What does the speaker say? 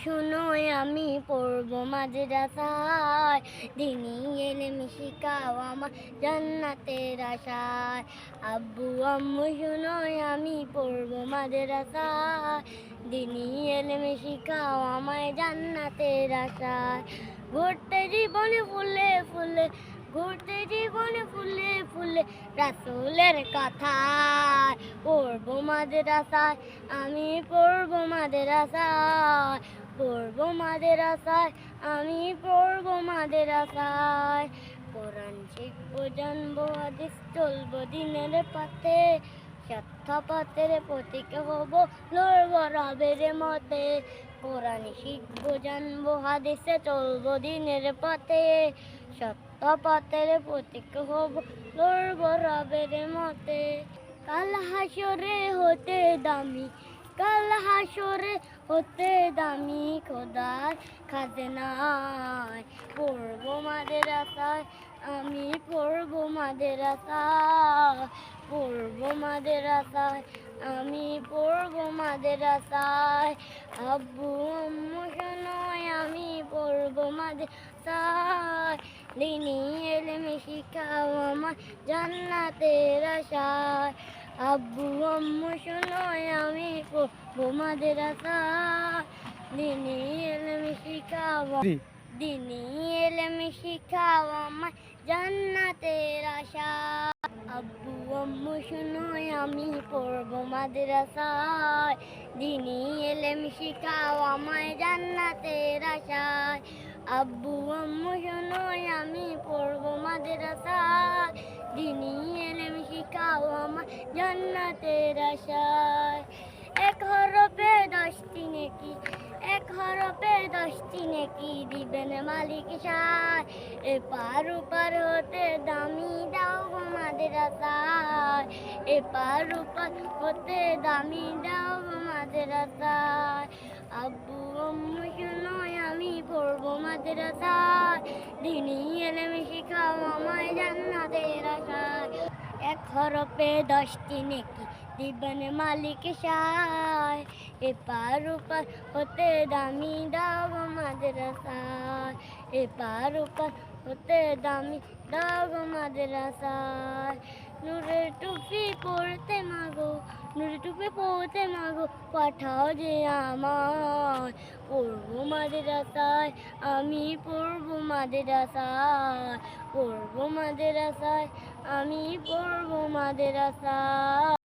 শুনো আমি পড়ব মাদ্রাসায়, দিনী এলেম শিখাও আমার জান্নাতের আশায়। আব্বু আম্মু শুনো আমি পড়ব মাদ্রাসায়, দিনী এলেম শিখাও আমায় জান্নাতের আশায়। ঘুরতে জীবনে ফুলে ফুলে, ঘুরতে জীবনে ফুলে ফুলে রাসূলের কথায়। পড়ব মাদ্রাসায়, আমি পড়ব মাদ্রাসায়, পড়ব মাদ্রাসায়, আমি পড়ব মাদ্রাসায়। কোরআন শিখবো জানবো হাদিস চলবো দিনের পথে, সত্য পথের পথিক হব লড়ব রবের মতে। কোরআন শিখবো জানবো হাদিসে চলবো দিনের পথে, সত্য পথের পথিক হব লড়ব রবের মতে। কাল হাসরে হতে দামি, কাল হাসরে হতে দামি খোদার খাজনায়। পড়ব মাদ্রাসায়, আমি পড়ব মাদ্রাসায়, পড়ব মাদ্রাসায়, আমি পড়ব মাদ্রাসায়। আব্বু আম্মু শোনো আমি পড়ব মাদ্রাসায়, দিনী এলেম শিখাও আমার জান্নাতের আশায়। আব্বু আম্মু শোনো আমি পড়ব মাদ্রাসায়, দিনী এলেম শিখাও, দিনী এলেম শিখাও আমার জান্নাতের আশায়। আব্বু আম্মু শোনো আমি পড়ব মাদ্রাসায়, দিনী এলেম শিখাও আমায় জান্নাতের আশায়। আব্বু আম্মু শোনো আমি পড়ব মাদ্রাসায়, দিনী এলেম শিখাও আমায় জান্নাতের আশায়। এক হরফে 10টি নেকি, এক হরফে 10টি নেকি দিবেন মালিক সায়। এপার ওপার হতে দামি দাও গো মাদ্রাসায়, এপার ওপার হতে দামি দাও গো মাদ্রাসায়। আব্বু আম্মু শোনো আমি পড়ব মাদ্রাসায়, দিনী এলেম শিখাও আমায় জান্নাতের আশায়। এক হরফে 10টি নেকি দিবেন মালিক সায়, এপার ওপার হতে দামি দাও গো মাদ্রাসায়, এপার ওপার হতে দামি দাও গো মাদ্রাসায়। নূরের টুপি পড়তে মাগো, নূরের টুপি পড়তে মাগো পাঠাও যে আমায়। পড়ব মাদ্রাসায়, আমি পড়ব মাদ্রাসায়, পড়ব মাদ্রাসায়, আমি পড়ব মাদ্রাসায়।